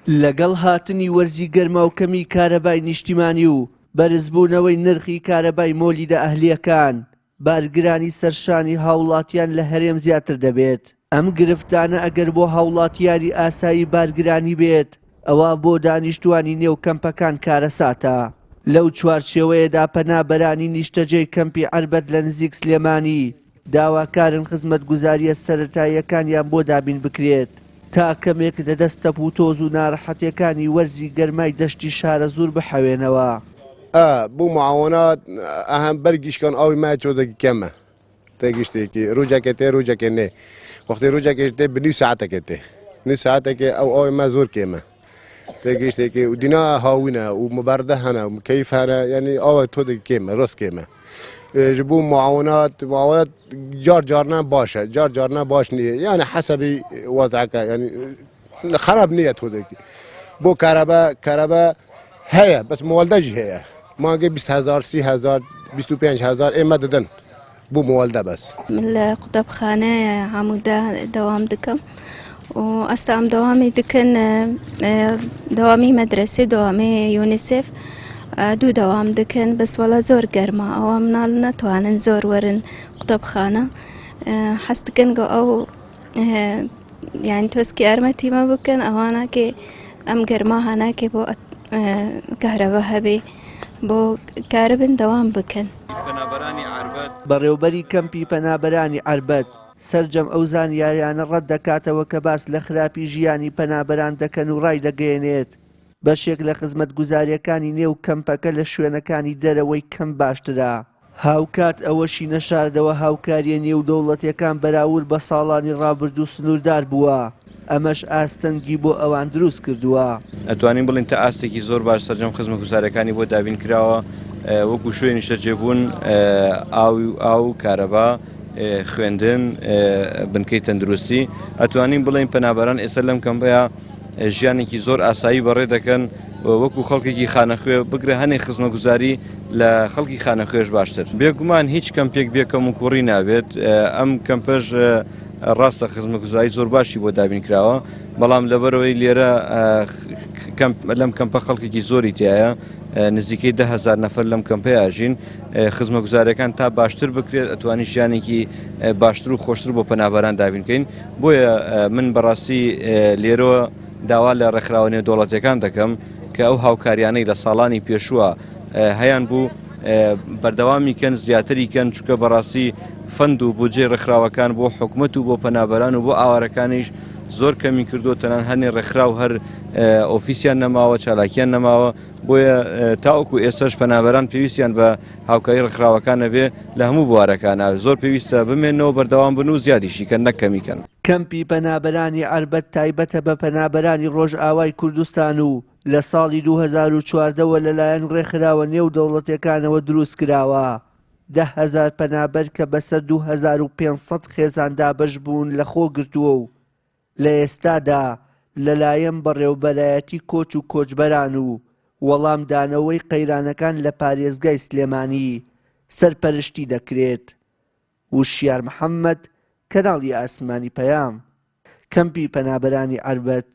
لەگەڵ هاتنی وەرزی گەرما و کەمی کارەبای نیشتیمانی و بەرزبوونەوەی نرخی کارەبای مۆلیدە ئەهلیەکان بارگرانی سەرشانی هاوڵاتیان لە هەرێم زیاتر دەبێت. ئەم گرفتانە ئەگەر بۆ هاوڵاتیانی ئاسایی بارگرانی بێت ئەوە بۆ دانیشتوانی نێو کەمپەکان کارەساتە. لەو چوارچێوەیەدا پەنابەرانی نیشتەجێی کەمپی عەربەت لە نزیک سلێمانی داواکارن خزمەتگوزاریە سەرەتاییەکانیان بۆ دابین بکرێت تا کەمێک لە دەستە پوتۆز و ناڕەحەتیەکانی وەرزی گەرمای دەشتی شارە زوور بحەوێنەوە. بۆ معاونات ئەهەم بەرگیشکان ئەوی مای چۆدەکی کەمە تێگەشتێکی ڕووجەکە تێ ڕووجەکە نێ وەختی ڕووجەکەش تێ بنی ساعتەکە تێ نی ساعتێکی ئەوی ما زۆر کێمە تێگەشتێکی و دینا هاوینە و مباردە هەنە و کەیف هەنە یعنی ئەوە تۆدەکی کێمە ڕست کێمە ji bo muawenat car baş e car baş niye yani hesabı vazaka yani xarab niye todaki bu karaba heye bes muvalde jî heye mage 20,000 30,000 25,000 ême didin bu muvalde bes من قوتابخانه عموده دوام دکم و ئەستا دوامي دکن دوامي مدرسه دوامي یونیسف دوو دەوام دکن بەس وەڵا زۆر گەرمە ئەوە مناڵ نەتوانن زۆر وەرن قوتابخانە حەز دکن گە ئەو یانی تۆسکی یارمەتیمە بکەن ئەوانەکێ ئەم گەرما هەناکێ بۆ کارەبە هەبێ بۆ کارەبن دەوام بکەن. بەڕێوەبەری کەمپی پەنابەرانی عەربەت سەرجەم ئەو زانیاریانە ڕەت دەکاتەوە کە باس لە خراپی ژیانی پەنابەران دەکەن و ڕای دەگەیەنێت. بەشێک لە خزمەتگوزاریەکانی نێو کەمپەکە لە شوێنەکانی دەرەوەی کەم باشترا. هاوکات ئەوەشی نەشاردەوە هاوکاریە نێو دەوڵەتیەکان بەراورد بە ساڵانی ڕابردوو سنووردار بووە. ئەمەش ئاستەنگی بۆ ئەوان دروست کردووە. ئەتوانین بڵین تا ئاستێکی زۆر باش سەرجەم خزمەتگوزاریەکانی بۆ دابین کراوە وەکو شوێنی نیشتەجێبوون ئاو کارەبا خوێندن بنکەی تەندروستی ئەتوانین بڵین پەنابەران ئێستا لەم کەمپەیە ژیانێکی زۆر ئاسایی بەڕێ دەکەن وەکو خەڵکێکی خانەخوێ بگرە هەنێ خزمەتگوزاری لە خەڵکی خانەخوێش باشتر. بێگومان هیچ کەمپێک بێکەم و کوڕی نابێت ئەم کەمپەش ڕاستە خزمەتگوزاری زۆر باشی بۆ دابین کراوە بەڵام لەبەرەوەی لێرە لەم کەمپە خەڵکێکی زۆری تایە نزیکەی 10,000 نەفەر لەم کەمپەیە ئاژین خزمەتگوزاریەکان تا باشتر بکرێت ئەتوانی ژیانێکی باشتر و خۆشتر بۆ پەنابەران دابین بکەین بۆیە من بەڕاستی لێرەوە داوا لە ڕێکخراوە دەوڵەتیەکان دەکەم کە ئەو هاوکاریانەی لە ساڵانی پێشووە هەیان بوو بەردەوامی کەن زیاتری کەن چونکە بەڕاستی فەند و بودجێ ڕێکخراوەکان بۆ حکوومەت و بۆ پەنابەران و بۆ ئاوارەکانیش زۆر کەمی کردو تەنان هەنێ ڕێکخراو هەر ئۆفیسیان نەماوە چالاکیان نەماوە بۆیە تاوەکو ئێستاش پەنابەران پێویستیان بە هاوکاری ڕێکخراوەکانە بێ لە هەموو بوارەکانە زۆر پێویستە بمێنەوە بەردەوام بن و زیادیشی کەن نەکەمیکەن. کەمپی پەنابەرانی عەربەت تایبەتە بە پەنابەرانی ڕۆژئاوای کوردستان و لە ساڵی 2014 لەلایەن ڕێکخراوە نێو دەوڵەتیەکانەوە دروست کراوە. 10,000 پەنابەر کە بەسەر 2500 خێزان دابەش بوون لە خۆ گرتووە و لە ئێستادا لەلایەن بەڕێوەبەرایەتی کۆچ و کۆچبەران و وەڵامدانەوەی قەیرانەکان لە پارێزگای سلێمانی سەرپەرشتی دەکرێت. وشیار محەممەد، کەناڵی ئاسمانی پەیام، کەمپی پەنابەرانی عەربەت.